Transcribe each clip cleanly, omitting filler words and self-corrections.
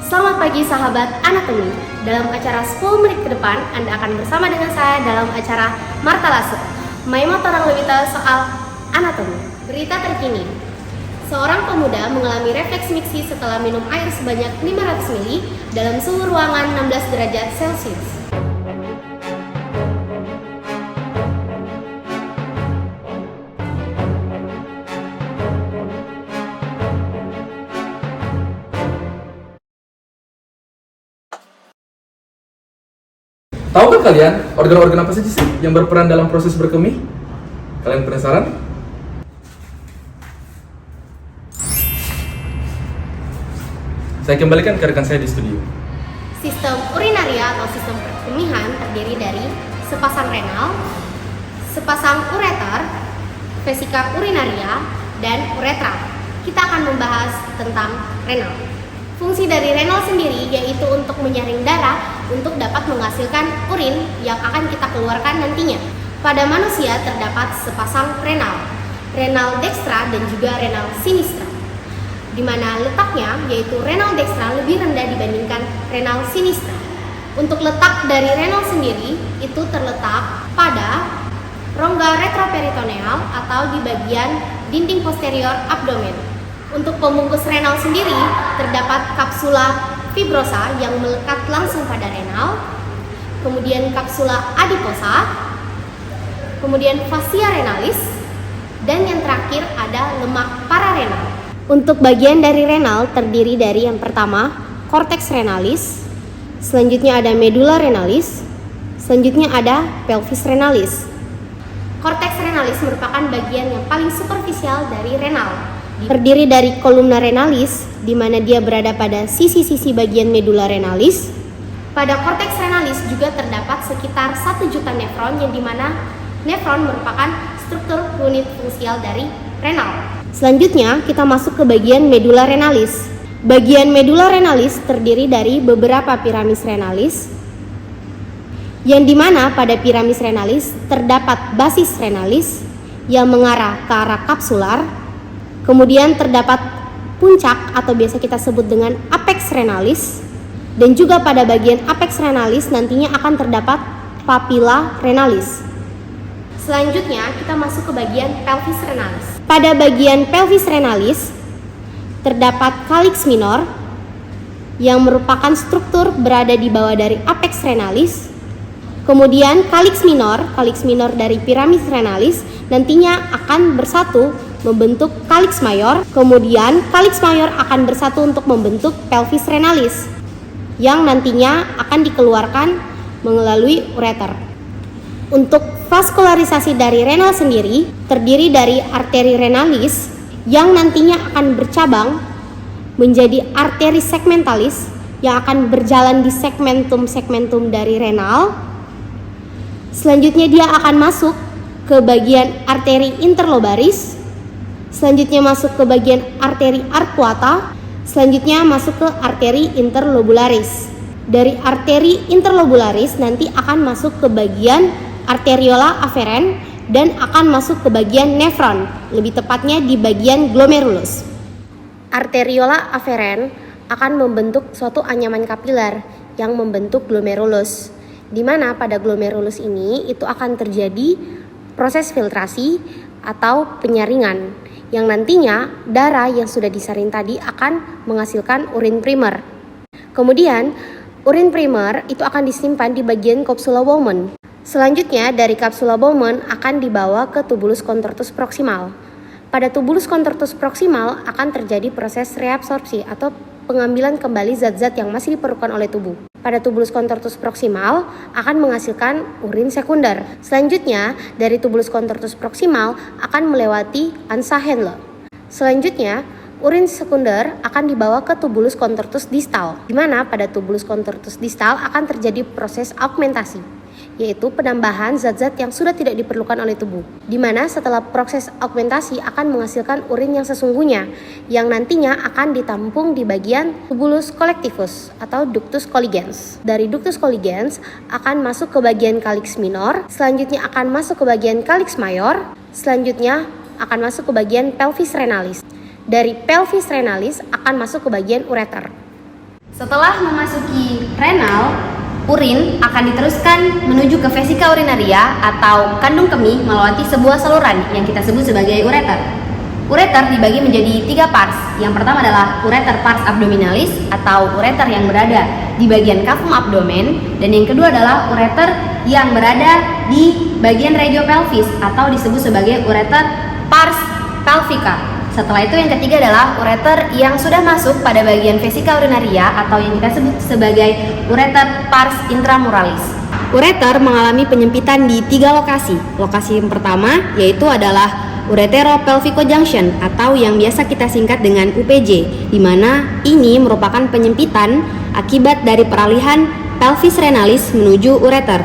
Selamat pagi sahabat anatomi. Dalam acara 10 menit ke depan, Anda akan bersama dengan saya dalam acara Marta Lasso. Maima Torang Lewita soal anatomi. Berita terkini. Seorang pemuda mengalami refleks miksi setelah minum air sebanyak 500 ml dalam suhu ruangan 16 derajat Celcius. Tahukah kalian organ-organ apa saja sih yang berperan dalam proses berkemih? Kalian penasaran? Saya kembalikan ke rekan saya di studio. Sistem urinaria atau sistem perkemihan terdiri dari sepasang renal, sepasang ureter, vesika urinaria, dan uretra. Kita akan membahas tentang renal. Fungsi dari renal sendiri yaitu untuk menyaring darah untuk dapat menghasilkan urin yang akan kita keluarkan nantinya. Pada manusia terdapat sepasang renal, renal dextra dan juga renal sinistra, di mana letaknya yaitu renal dextra lebih rendah dibandingkan renal sinistra. Untuk letak dari renal sendiri itu terletak pada rongga retroperitoneal atau di bagian dinding posterior abdomen. Untuk pembungkus renal sendiri terdapat kapsula fibrosa yang melekat langsung pada renal, kemudian kapsula adiposa, kemudian fascia renalis, dan yang terakhir ada lemak pararenal. Untuk bagian dari renal terdiri dari yang pertama korteks renalis, selanjutnya ada medula renalis, selanjutnya ada pelvis renalis. Korteks renalis merupakan bagian yang paling superficial dari renal. Terdiri dari kolumna renalis, di mana dia berada pada sisi-sisi bagian medula renalis. Pada korteks renalis juga terdapat sekitar 1 juta nefron, yang dimana nefron merupakan struktur unit fungsial dari renal. Selanjutnya kita masuk ke bagian medula renalis. Bagian medula renalis terdiri dari beberapa piramis renalis, yang dimana pada piramis renalis terdapat basis renalis yang mengarah ke arah kapsular. Kemudian terdapat puncak atau biasa kita sebut dengan apex renalis, dan juga pada bagian apex renalis nantinya akan terdapat papilla renalis. Selanjutnya kita masuk ke bagian pelvis renalis. Pada bagian pelvis renalis terdapat calyx minor yang merupakan struktur berada di bawah dari apex renalis. Kemudian calyx minor dari piramis renalis nantinya akan bersatu membentuk calyx mayor. Kemudian calyx mayor akan bersatu untuk membentuk pelvis renalis yang nantinya akan dikeluarkan melalui ureter. Untuk vaskularisasi dari renal sendiri terdiri dari arteri renalis yang nantinya akan bercabang menjadi arteri segmentalis yang akan berjalan di segmentum dari renal. Selanjutnya dia akan masuk ke bagian arteri interlobaris, selanjutnya masuk ke bagian arteri arcuata, selanjutnya masuk ke arteri interlobularis. Dari arteri interlobularis nanti akan masuk ke bagian arteriola aferen dan akan masuk ke bagian nefron, lebih tepatnya di bagian glomerulus. Arteriola aferen akan membentuk suatu anyaman kapiler yang membentuk glomerulus, di mana pada glomerulus ini itu akan terjadi proses filtrasi atau penyaringan, yang nantinya darah yang sudah disaring tadi akan menghasilkan urin primer. Kemudian urin primer itu akan disimpan di bagian kapsula Bowman. Selanjutnya dari kapsula Bowman akan dibawa ke tubulus contortus proximal. Pada tubulus contortus proximal akan terjadi proses reabsorpsi atau pengambilan kembali zat-zat yang masih diperlukan oleh tubuh. Pada tubulus contortus proximal akan menghasilkan urin sekunder. Selanjutnya dari tubulus contortus proximal akan melewati ansa Henle. Selanjutnya urin sekunder akan dibawa ke tubulus contortus distal, di mana pada tubulus contortus distal akan terjadi proses augmentasi, yaitu penambahan zat-zat yang sudah tidak diperlukan oleh tubuh, di mana setelah proses augmentasi akan menghasilkan urin yang sesungguhnya, yang nantinya akan ditampung di bagian tubulus collectivus atau ductus colligens. Dari ductus colligens akan masuk ke bagian calyx minor, selanjutnya akan masuk ke bagian calyx mayor, selanjutnya akan masuk ke bagian pelvis renalis. Dari pelvis renalis akan masuk ke bagian ureter. Setelah memasuki renal, urin akan diteruskan menuju ke vesika urinaria atau kandung kemih melewati sebuah saluran yang kita sebut sebagai ureter. Ureter dibagi menjadi 3 pars. Yang pertama adalah ureter pars abdominalis atau ureter yang berada di bagian kafum abdomen, dan yang kedua adalah ureter yang berada di bagian regiopelvis atau disebut sebagai ureter pars pelvica. Setelah itu yang ketiga adalah ureter yang sudah masuk pada bagian vesika urinaria atau yang kita sebut sebagai ureter pars intramuralis. Ureter mengalami penyempitan di 3 lokasi. Lokasi yang pertama yaitu adalah uretero-pelvico junction atau yang biasa kita singkat dengan UPJ, di mana ini merupakan penyempitan akibat dari peralihan pelvis renalis menuju ureter.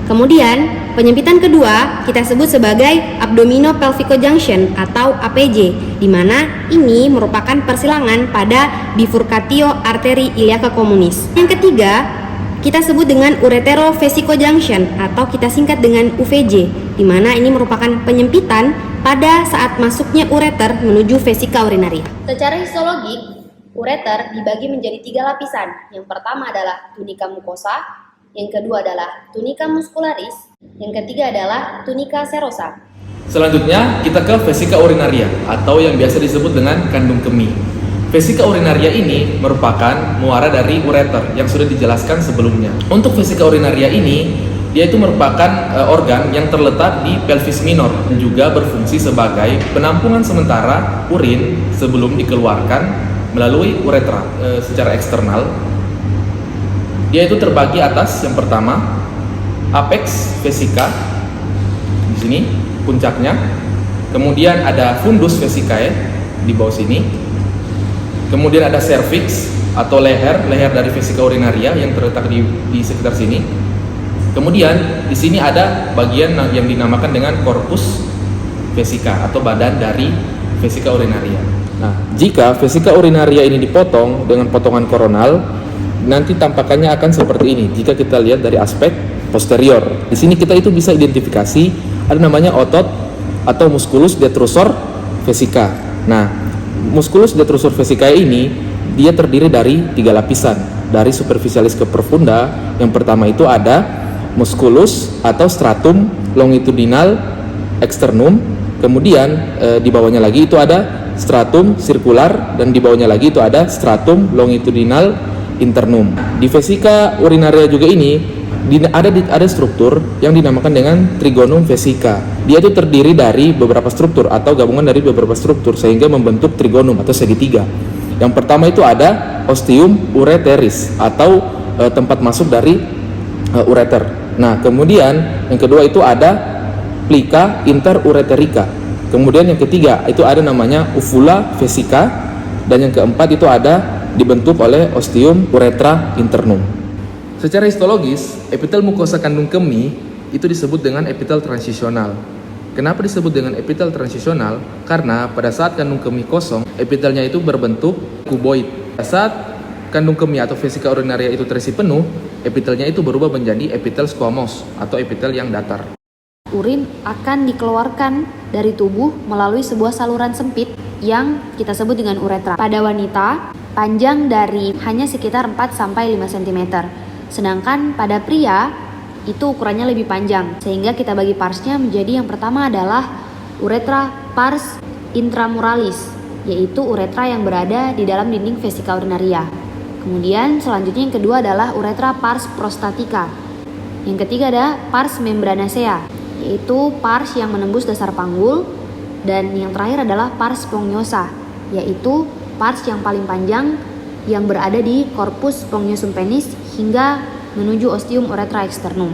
Kemudian penyempitan kedua kita sebut sebagai abdomino-pelvico junction atau APJ, di mana ini merupakan persilangan pada bifurcatio arteri iliaca communis. Yang ketiga kita sebut dengan uretero-vesico junction atau kita singkat dengan UVJ, di mana ini merupakan penyempitan pada saat masuknya ureter menuju vesika urinaria. Secara histologik, ureter dibagi menjadi 3 lapisan. Yang pertama adalah tunika mucosa, yang kedua adalah tunika muscularis, yang ketiga adalah tunika serosa. Selanjutnya kita ke vesika urinaria atau yang biasa disebut dengan kandung kemih. Vesika urinaria ini merupakan muara dari ureter yang sudah dijelaskan sebelumnya. Untuk vesika urinaria ini, dia itu merupakan organ yang terletak di pelvis minor dan juga berfungsi sebagai penampungan sementara urin sebelum dikeluarkan melalui uretra secara eksternal. Dia itu terbagi atas yang pertama apex vesika di sini puncaknya, kemudian ada fundus vesicae di bawah sini. Kemudian ada cervix atau leher dari vesika urinaria yang terletak di sekitar sini. Kemudian di sini ada bagian yang dinamakan dengan corpus vesica atau badan dari vesika urinaria. Nah, jika vesika urinaria ini dipotong dengan potongan koronal, nanti tampakannya akan seperti ini. Jika kita lihat dari aspek posterior, di sini kita itu bisa identifikasi ada namanya otot atau musculus detrusor vesica. Nah, musculus detrusor vesicae ini dia terdiri dari 3 lapisan, dari superficialis ke profunda. Yang pertama itu ada musculus atau stratum longitudinal externum, kemudian di bawahnya lagi itu ada stratum circular, dan di bawahnya lagi itu ada stratum longitudinal internum. Di vesika urinaria juga ini ada struktur yang dinamakan dengan trigonum vesica. Dia itu terdiri dari beberapa struktur atau gabungan dari beberapa struktur sehingga membentuk trigonum atau segitiga. Yang pertama itu ada ostium ureteris atau tempat masuk dari ureter. Nah, kemudian yang kedua itu ada plica interureterica. Kemudian yang ketiga itu ada namanya uvula vesica, dan yang keempat itu ada dibentuk oleh ostium uretra internum. Secara histologis, epitel mukosa kandung kemih itu disebut dengan epitel transisional. Kenapa disebut dengan epitel transisional? Karena pada saat kandung kemih kosong, epitelnya itu berbentuk kuboid. Pada saat kandung kemih atau vesika urinaria itu terisi penuh, epitelnya itu berubah menjadi epitel squamous atau epitel yang datar. Urin akan dikeluarkan dari tubuh melalui sebuah saluran sempit yang kita sebut dengan uretra. Pada wanita, panjang dari hanya sekitar 4-5 cm. Sedangkan pada pria itu ukurannya lebih panjang, sehingga kita bagi parsnya menjadi yang pertama adalah uretra pars intramuralis, yaitu uretra yang berada di dalam dinding vesika urinaria. Kemudian selanjutnya yang kedua adalah uretra pars prostatica. Yang ketiga ada pars membranacea, yaitu pars yang menembus dasar panggul. Dan yang terakhir adalah pars sponggiosa, yaitu pars yang paling panjang yang berada di corpus spongiosum penis hingga menuju ostium uretra externum.